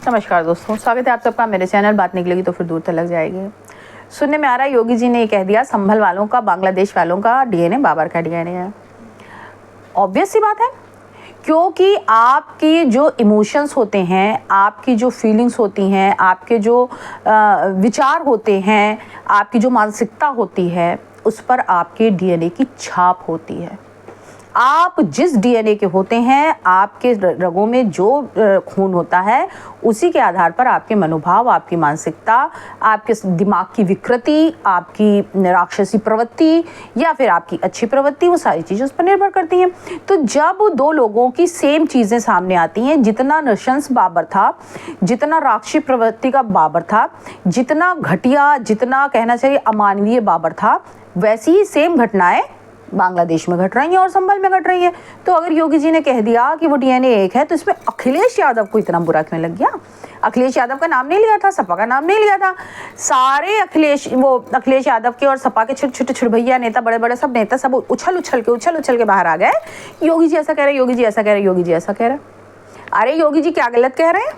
नमस्कार दोस्तों, स्वागत है आप सबका मेरे चैनल। बात निकलेगी तो फिर दूर तक लग जाएगी। सुनने में आ रहा है योगी जी ने ये कह दिया संभल वालों का, बांग्लादेश वालों का डीएनए बाबर का डीएनए है। ऑब्वियस सी बात है, क्योंकि आपकी जो इमोशंस होते हैं, आपकी जो फीलिंग्स होती हैं, आपके जो विचार होते हैं, आपकी जो मानसिकता होती है, उस पर आपके डीएनए की छाप होती है। आप जिस डीएनए के होते हैं, आपके रगों में जो खून होता है, उसी के आधार पर आपके मनोभाव, आपकी मानसिकता, आपके दिमाग की विकृति, आपकी राक्षसी प्रवृत्ति या फिर आपकी अच्छी प्रवृत्ति, वो सारी चीज़ें उस पर निर्भर करती हैं। तो जब दो लोगों की सेम चीज़ें सामने आती हैं, जितना नृशंस बाबर था, जितना राक्षसी प्रवृत्ति का बाबर था, जितना घटिया, जितना कहना चाहिए अमानवीय बाबर था, वैसी ही सेम घटनाएं बांग्लादेश में घट रही हैं और संभल में घट रही है। तो अगर योगी जी ने कह दिया कि वो डीएनए एक है, तो इसमें अखिलेश यादव को इतना बुरा क्यों लग गया? अखिलेश यादव का नाम नहीं लिया था, सपा का नाम नहीं लिया था। सारे अखिलेश यादव के और सपा के छोटे छोटे भैया नेता, बड़े बड़े सब नेता, सब उछल उछल के बाहर आ गए। योगी जी ऐसा कह रहे, योगी जी ऐसा कह रहे, योगी जी ऐसा कह रहे। अरे योगी जी क्या गलत कह रहे हैं?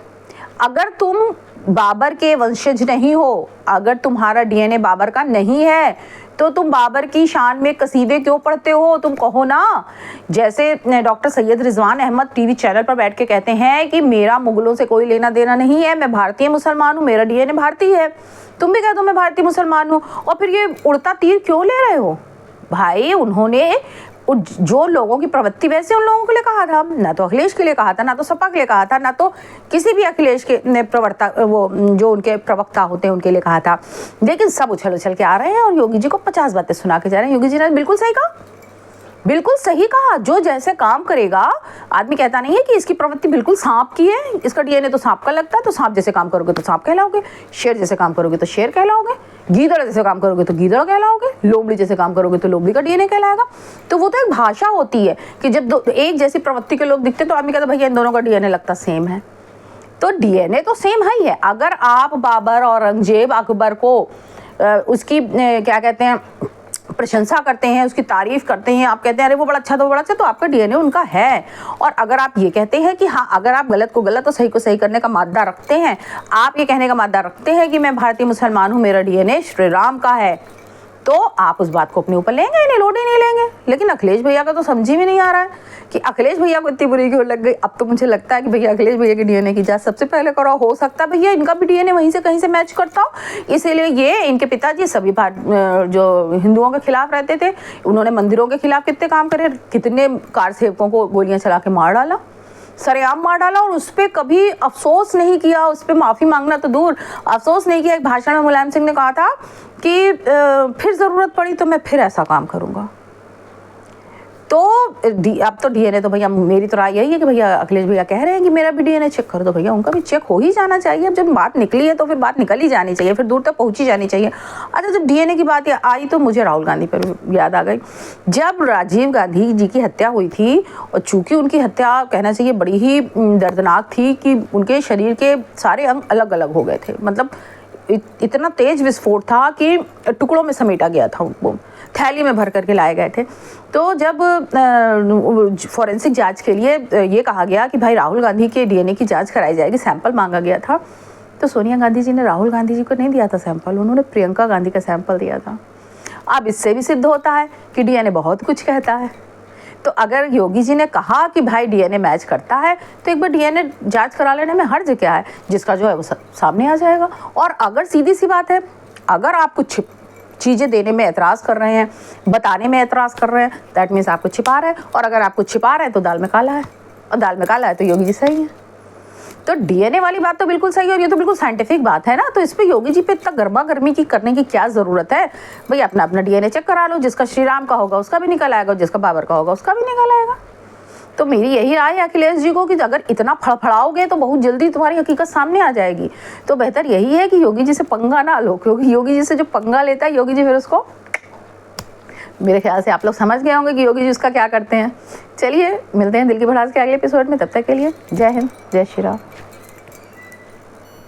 अगर तुम बाबर के वंशज नहीं हो, अगर तुम्हारा डीएनए बाबर का नहीं है, तो तुम बाबर की शान में कसीदे क्यों पढ़ते हो? तुम कहो ना, जैसे doctor Syed Rizwan Ahmed TV channel पर बैठ के कहते हैं कि मेरा मुगलों से कोई लेना देना नहीं है, मैं भारतीय मुसलमान हूँ, मेरा डीएनए भारतीय है। तुम भी कह दो मैं भारतीय मुसलमान हूँ, और फिर ये उड़ता तीर क्यों ले रहे हो? भाई, उन्होंने जो लोगों की प्रवृत्ति वैसे उन लोगों के लिए कहा था, ना तो अखिलेश के लिए कहा था, ना तो सपा के लिए कहा था, ना तो किसी भी अखिलेश के ने प्रवक्ता, वो जो उनके प्रवक्ता होते हैं उनके लिए कहा था। लेकिन सब उछल के आ रहे हैं और योगी जी को 50 बातें सुना के जा रहे हैं। योगी जी ने बिल्कुल सही कहा, बिल्कुल सही कहा। जो जैसे काम करेगा, आदमी कहता नहीं है कि इसकी प्रवृत्ति बिल्कुल सांप की है, इसका डीएनए तो सांप का लगता है, तो सांप जैसे काम करोगे तो सांप कहलाओगे, शेर जैसे काम करोगे तो शेर कहलाओगे, गीदड़ जैसे काम करोगे तो गीदड़ कहलाओगे, लोमड़ी जैसे काम करोगे तो लोमड़ी का डीएनए कहलाएगा। तो वो तो एक भाषा होती है कि जब एक जैसी प्रवृत्ति के लोग दिखते तो आदमी कहता भैया इन दोनों का डीएनए लगता सेम है। तो डीएनए तो सेम है ही है। अगर आप बाबर, औरंगजेब, अकबर को उसकी क्या कहते हैं प्रशंसा करते हैं, उसकी तारीफ करते हैं, आप कहते हैं अरे वो बड़ा अच्छा, तो बड़ा अच्छा, तो आपका डीएनए उनका है। और अगर आप ये कहते हैं कि हाँ, अगर आप गलत को गलत और सही को सही करने का मादा रखते हैं, आप ये कहने का मादा रखते हैं कि मैं भारतीय मुसलमान हूँ, मेरा डीएनए श्री राम का है, तो आप उस बात को अपने ऊपर लेंगे, इन्हें लोड ही नहीं लेंगे। लेकिन अखिलेश भैया का तो समझ में नहीं आ रहा है कि अखिलेश भैया को इतनी बुरी क्यों लग गई। अब तो मुझे लगता है कि भैया अखिलेश भैया के डीएनए की जांच सबसे पहले कराओ। हो सकता है भैया इनका भी डीएनए वहीं से कहीं से मैच करता हो, इसीलिए ये इनके पिताजी सभी जो हिंदुओं के खिलाफ रहते थे, उन्होंने मंदिरों के खिलाफ कितने काम करे, कितने कार सेवकों को गोलियां चला के मार डाला, सरेआम मार डाला, और उस पर कभी अफसोस नहीं किया, उस पर माफ़ी मांगना तो दूर, अफसोस नहीं किया। एक भाषण में मुलायम सिंह ने कहा था कि फिर ज़रूरत पड़ी तो मैं फिर ऐसा काम करूँगा। तो अब तो डीएनए तो भैया, मेरी तो राय यही है कि भैया अखिलेश भैया कह रहे हैं कि मेरा भी डीएनए चेक करो, तो भैया उनका भी चेक हो ही जाना चाहिए। अब जब बात निकली है तो फिर बात निकल ही जानी चाहिए, फिर दूर तक पहुंची जानी चाहिए। अच्छा, जब डीएनए की बात आई तो मुझे राहुल गांधी पर याद आ गई। जब राजीव गांधी जी की हत्या हुई थी, और चूँकि उनकी हत्या कहना चाहिए बड़ी ही दर्दनाक थी कि उनके शरीर के सारे अंग अलग अलग हो गए थे, मतलब इतना तेज विस्फोट था कि टुकड़ों में समेटा गया था, उनको थैली में भर करके लाए गए थे। तो जब फॉरेंसिक जांच के लिए ये कहा गया कि भाई राहुल गांधी के डीएनए की जांच कराई जाएगी, सैंपल मांगा गया था, तो सोनिया गांधी जी ने राहुल गांधी जी को नहीं दिया था सैंपल, उन्होंने प्रियंका गांधी का सैंपल दिया था। अब इससे भी सिद्ध होता है कि डीएनए बहुत कुछ कहता है। तो अगर योगी जी ने कहा कि भाई डीएनए मैच करता है, तो एक बार डीएनए जांच करा लेने में हर्ज क्या है? जिसका जो है वो सामने आ जाएगा। और अगर सीधी सी बात है, अगर आप कुछ चीज़ें देने में एतराज़ कर रहे हैं, बताने में एतराज़ कर रहे हैं, दैट मीन्स आप कुछ छिपा रहे हैं। और अगर आप कुछ छिपा रहे हैं तो दाल में काला है, और दाल में काला है तो योगी जी सही है। तो डीएनए वाली बात तो बिल्कुल सही है, और ये तो बिल्कुल साइंटिफिक बात है ना। तो इस पे योगी जी पे इतना गर्मा गर्मी की करने की क्या ज़रूरत है? भाई अपना अपना डीएनए चेक करा लो, जिसका श्री राम का होगा उसका भी निकल आएगा, जिसका बाबर का होगा उसका भी निकल आएगा। तो मेरी यही राय है अखिलेश जी को कि अगर इतना फड़फड़ाओगे तो बहुत जल्दी तुम्हारी हकीकत सामने आ जाएगी। तो बेहतर यही है कि योगी जी से पंगा ना लो, क्योंकि योगी जी से जो पंगा लेता है योगी जी फिर उसको, मेरे ख्याल से आप लोग समझ गए होंगे कि योगी जी उसका क्या करते हैं। चलिए मिलते हैं दिल की भड़ास के अगले एपिसोड में, तब तक के लिए जय हिंद, जय श्री राम।